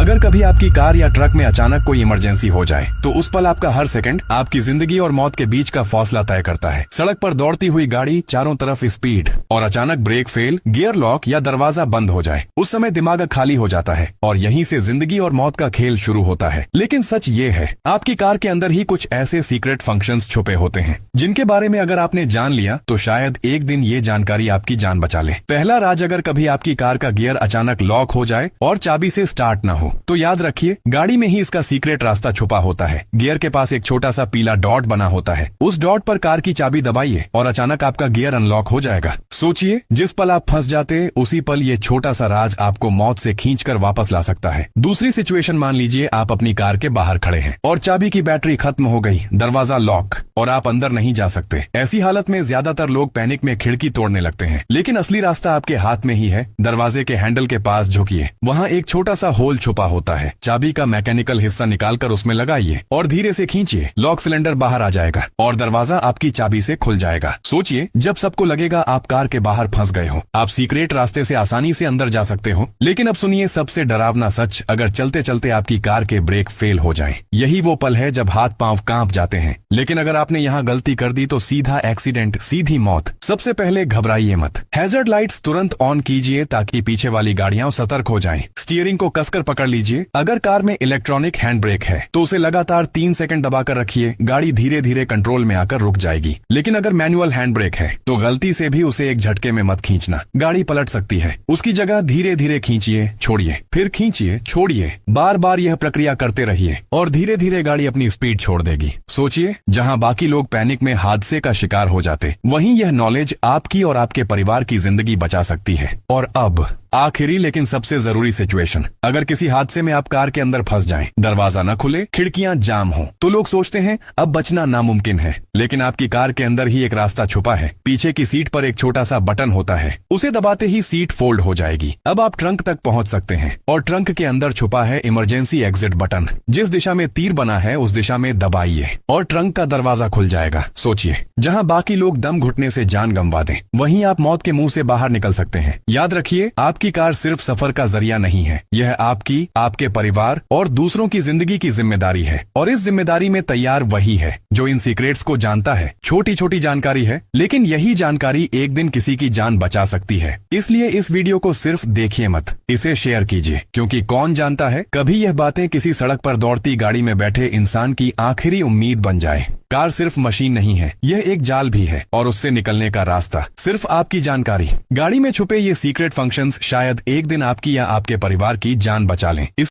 अगर कभी आपकी कार या ट्रक में अचानक कोई इमरजेंसी हो जाए तो उस पल आपका हर सेकंड आपकी जिंदगी और मौत के बीच का फासला तय करता है। सड़क पर दौड़ती हुई गाड़ी, चारों तरफ स्पीड और अचानक ब्रेक फेल, गियर लॉक या दरवाजा बंद हो जाए, उस समय दिमाग खाली हो जाता है और यहीं से जिंदगी और मौत का खेल शुरू होता है। लेकिन सच ये है, आपकी कार के अंदर ही कुछ ऐसे सीक्रेट फंक्शंस छुपे होते हैं जिनके बारे में अगर आपने जान लिया तो शायद एक दिन ये जानकारी आपकी जान बचा ले। पहला राज, अगर कभी आपकी कार का गियर अचानक लॉक हो जाए और चाबी से स्टार्ट ना हो तो याद रखिए, गाड़ी में ही इसका सीक्रेट रास्ता छुपा होता है। गियर के पास एक छोटा सा पीला डॉट बना होता है, उस डॉट पर कार की चाबी दबाइए और अचानक आपका गियर अनलॉक हो जाएगा। सोचिए, जिस पल आप फंस जाते उसी पल ये छोटा सा राज आपको मौत से खींचकर वापस ला सकता है। दूसरी सिचुएशन, मान लीजिए आप अपनी कार के बाहर खड़े हैं और चाबी की बैटरी खत्म हो गई, दरवाजा लॉक और आप अंदर नहीं जा सकते। ऐसी हालत में ज्यादातर लोग पैनिक में खिड़की तोड़ने लगते हैं, लेकिन असली रास्ता आपके हाथ में ही है। दरवाजे के हैंडल के पास झुकिए, वहाँ एक छोटा सा होल छुपा होता है। चाबी का मैकेनिकल हिस्सा निकालकर उसमें लगाइए और धीरे से खींचिए, लॉक सिलेंडर बाहर आ जाएगा और दरवाजा आपकी चाबी से खुल जाएगा। सोचिए, जब सबको लगेगा आप कार के बाहर फंस गए हो, आप सीक्रेट रास्ते से आसानी से अंदर जा सकते हो। लेकिन अब सुनिए सबसे डरावना सच, अगर चलते चलते आपकी कार के ब्रेक फेल हो जाएं, यही वो पल है जब हाथ पांव कांप जाते हैं। लेकिन अगर आपने यहाँ गलती कर दी तो सीधा एक्सीडेंट, सीधी मौत। सबसे पहले घबराइए मत, हैजर्ड लाइट्स तुरंत ऑन कीजिए ताकि पीछे वाली गाड़ियां सतर्क हो जाएं। स्टीयरिंग को कसकर पकड़ लीजिए। अगर कार में इलेक्ट्रॉनिक हैंड ब्रेक है तो उसे लगातार 3 सेकंड दबाकर रखिए, गाड़ी धीरे धीरे कंट्रोल में आकर रुक जाएगी। लेकिन अगर मैनुअल हैंड ब्रेक है तो गलती से भी उसे एक झटके में मत खींचना, गाड़ी पलट सकती है। उसकी जगह धीरे धीरे खींचिए, छोड़िए, फिर खींचिए, छोड़िए, बार बार यह प्रक्रिया करते रहिए और धीरे धीरे गाड़ी अपनी स्पीड छोड़ देगी। सोचिए, जहां बाकी लोग पैनिक में हादसे का शिकार हो जाते, वहीं यह नॉलेज आपकी और आपके परिवार की जिंदगी बचा सकती है। और अब आखिरी लेकिन सबसे जरूरी सिचुएशन, अगर किसी हादसे में आप कार के अंदर फंस जाएं, दरवाजा न खुले, खिड़कियां जाम हो, तो लोग सोचते हैं अब बचना नामुमकिन है। लेकिन आपकी कार के अंदर ही एक रास्ता छुपा है। पीछे की सीट पर एक छोटा सा बटन होता है, उसे दबाते ही सीट फोल्ड हो जाएगी। अब आप ट्रंक तक पहुंच सकते हैं और ट्रंक के अंदर छुपा है इमरजेंसी एग्जिट बटन। जिस दिशा में तीर बना है उस दिशा में दबाइए और ट्रंक का दरवाजा खुल जाएगा। सोचिए, जहां बाकी लोग दम घुटने से जान गंवा दें, वहीं आप मौत के मुंह से बाहर निकल सकते हैं। याद रखिए, आपकी कार सिर्फ सफर का जरिया नहीं है, यह आपकी, आपके परिवार और दूसरों की जिंदगी की जिम्मेदारी है। और इस जिम्मेदारी में तैयार वही है जो इन सीक्रेट्स को जानता है। छोटी छोटी जानकारी है, लेकिन यही जानकारी एक दिन किसी की जान बचा सकती है। इसलिए इस वीडियो को सिर्फ देखिए मत, इसे शेयर कीजिए, क्योंकि कौन जानता है कभी यह बातें किसी सड़क पर दौड़ती गाड़ी में बैठे इंसान की आखिरी उम्मीद बन जाए। कार सिर्फ मशीन नहीं है, यह एक जाल भी है और उससे निकलने का रास्ता सिर्फ आपकी जानकारी। गाड़ी में छुपे ये सीक्रेट फंक्शंस शायद एक दिन आपकी या आपके परिवार की जान बचा लें।